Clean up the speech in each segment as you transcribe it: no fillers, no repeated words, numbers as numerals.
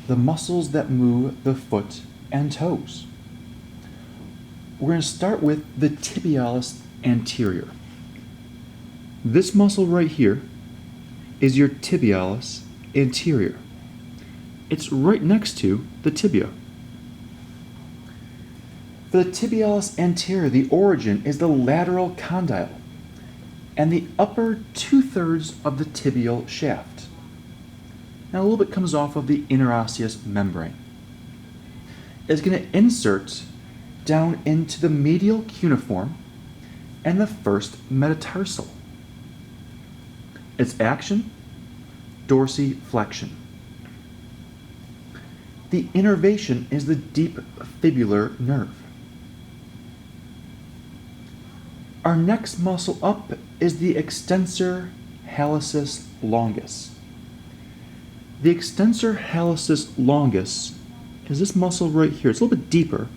the muscles that move the foot and toes. We're going to start with the tibialis anterior. This muscle right here is your tibialis anterior. It's right next to the tibia. For the tibialis anterior, the origin is the lateral condyle and the upper 2/3 of the tibial shaft. Now a little bit comes off of the interosseous membrane. It's going to insert down into the medial cuneiform and the first metatarsal. Its action, dorsiflexion. The innervation is the deep fibular nerve. Our next muscle up is the extensor hallucis longus. The extensor hallucis longus is this muscle right here. It's a little bit deeper.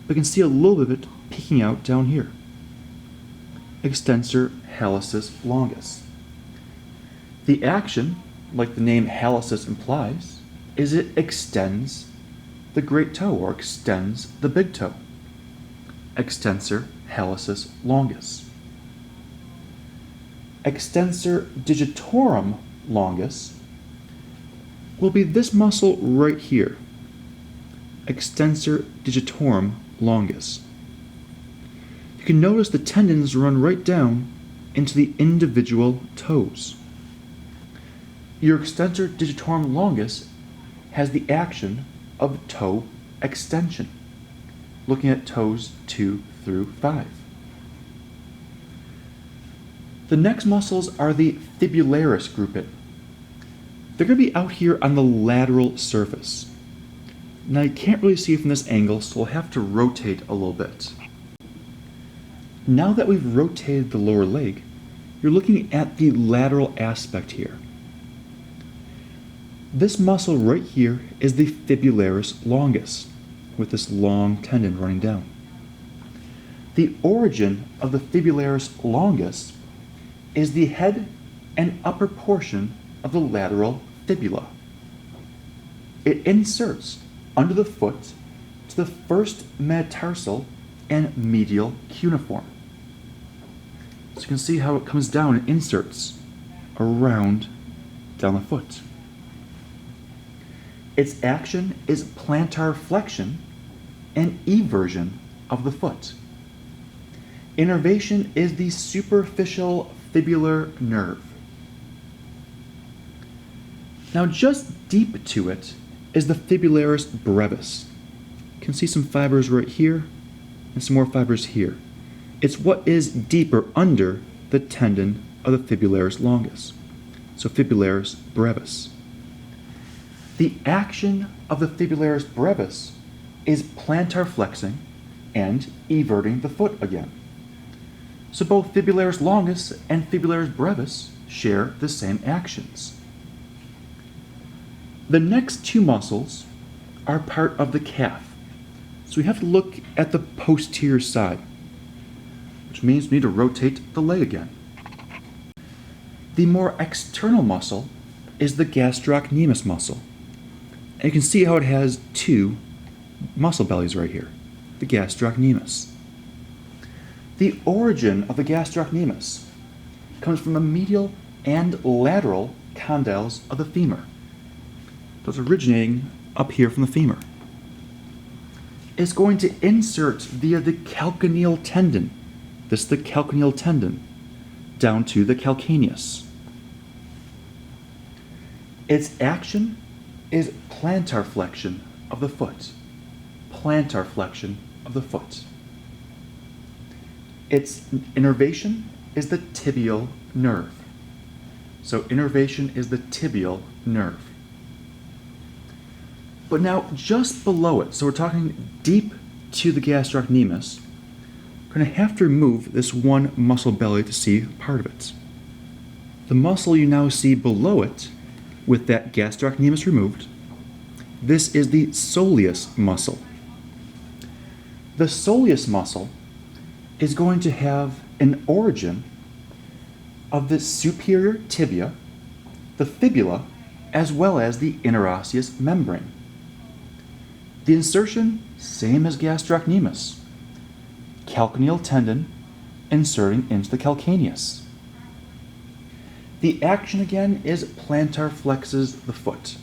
We can see a little bit of it peeking out down here. Extensor hallucis longus. The action, like the name hallucis implies, is it extends the great toe or extends the big toe. Extensor hallucis longus. Extensor digitorum longus will be this muscle right here. Extensor digitorum longus. You can notice the tendons run right down into the individual toes. Your extensor digitorum longus has the action of toe extension, looking at toes 2 through 5. The next muscles are the fibularis grouping. They're going to be out here on the lateral surface. Now you can't really see it from this angle, so we'll have to rotate a little bit. Now that we've rotated the lower leg, you're looking at the lateral aspect here. This muscle right here is the fibularis longus, with this long tendon running down. The origin of the fibularis longus is the head and upper portion of the lateral fibula. It inserts under the foot to the first metatarsal and medial cuneiform. So you can see how it comes down and inserts around down the foot. Its action is plantar flexion and eversion of the foot. Innervation is the superficial fibular nerve. Now just deep to it is the fibularis brevis. You can see some fibers right here and some more fibers here. It's what is deeper under the tendon of the fibularis longus. So fibularis brevis. The action of the fibularis brevis is plantar flexing and everting the foot again. So both fibularis longus and fibularis brevis share the same actions. The next two muscles are part of the calf. So we have to look at the posterior side, which means we need to rotate the leg again. The more external muscle is the gastrocnemius muscle. And you can see how it has two muscle bellies right here, the gastrocnemius. The origin of the gastrocnemius comes from the medial and lateral condyles of the femur. Those originating up here from the femur. It's going to insert via the calcaneal tendon, this is the calcaneal tendon, down to the calcaneus. Its action is plantar flexion of the foot. Plantar flexion of the foot. Its innervation is the tibial nerve. So innervation is the tibial nerve. But now just below it, so we're talking deep to the gastrocnemius, we're going to have to remove this one muscle belly to see part of it. The muscle you now see below it, with that gastrocnemius removed, this is the soleus muscle. The soleus muscle is going to have an origin of the superior tibia, the fibula, as well as the interosseous membrane. The insertion, same as gastrocnemius. Calcaneal tendon inserting into the calcaneus. The action again is plantar flexes the foot.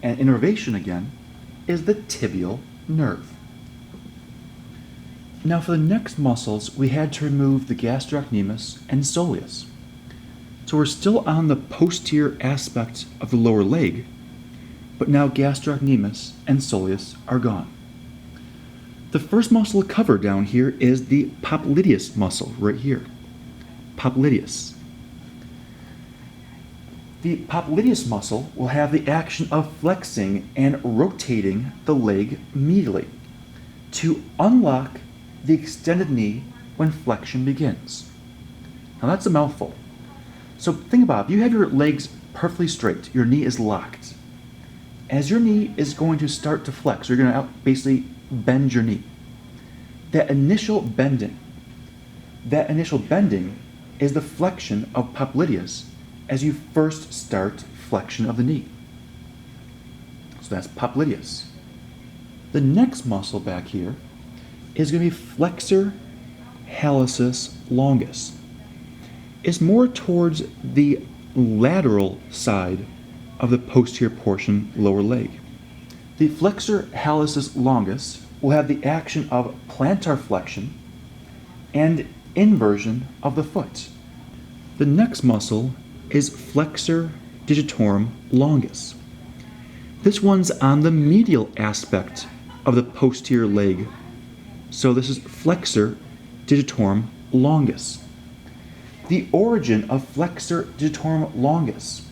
And innervation again is the tibial nerve. Now for the next muscles, we had to remove the gastrocnemius and soleus. So we're still on the posterior aspect of the lower leg, but now gastrocnemius and soleus are gone. The first muscle to cover down here is the popliteus muscle, right here. Popliteus. The popliteus muscle will have the action of flexing and rotating the leg medially to unlock the extended knee when flexion begins. Now that's a mouthful. So think about it. If you have your legs perfectly straight, your knee is locked. As your knee is going to start to flex, you're going to basically bend your knee. That initial bending is the flexion of popliteus as you first start flexion of the knee. So that's popliteus. The next muscle back here is going to be flexor hallucis longus. It's more towards the lateral side of the posterior portion lower leg. The flexor hallucis longus will have the action of plantar flexion and inversion of the foot. The next muscle is flexor digitorum longus. This one's on the medial aspect of the posterior leg. So this is flexor digitorum longus. The origin of flexor digitorum longus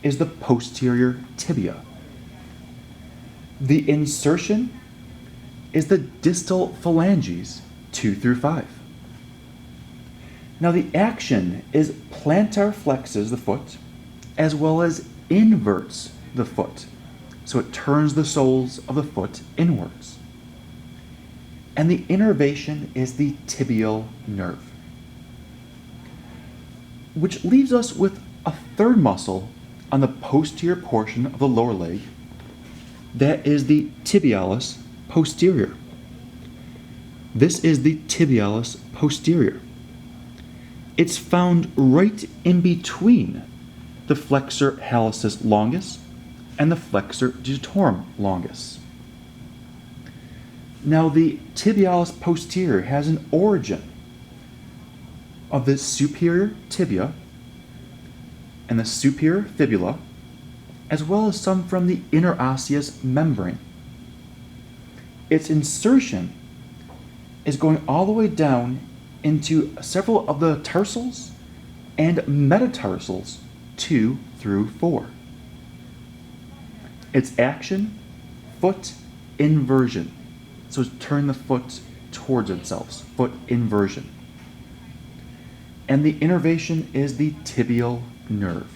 is the posterior tibia. The insertion is the distal phalanges 2 through 5. Now the action is plantar flexes the foot as well as inverts the foot. So it turns the soles of the foot inwards. And the innervation is the tibial nerve. Which leaves us with a third muscle on the posterior portion of the lower leg. That is the tibialis posterior. This is the tibialis posterior. It's found right in between the flexor hallucis longus and the flexor digitorum longus. Now the tibialis posterior has an origin of the superior tibia and the superior fibula, as well as some from the interosseous membrane. Its insertion is going all the way down into several of the tarsals and metatarsals 2 through 4. Its action, foot inversion. So turn the foot towards itself, foot inversion. And the innervation is the tibial nerve.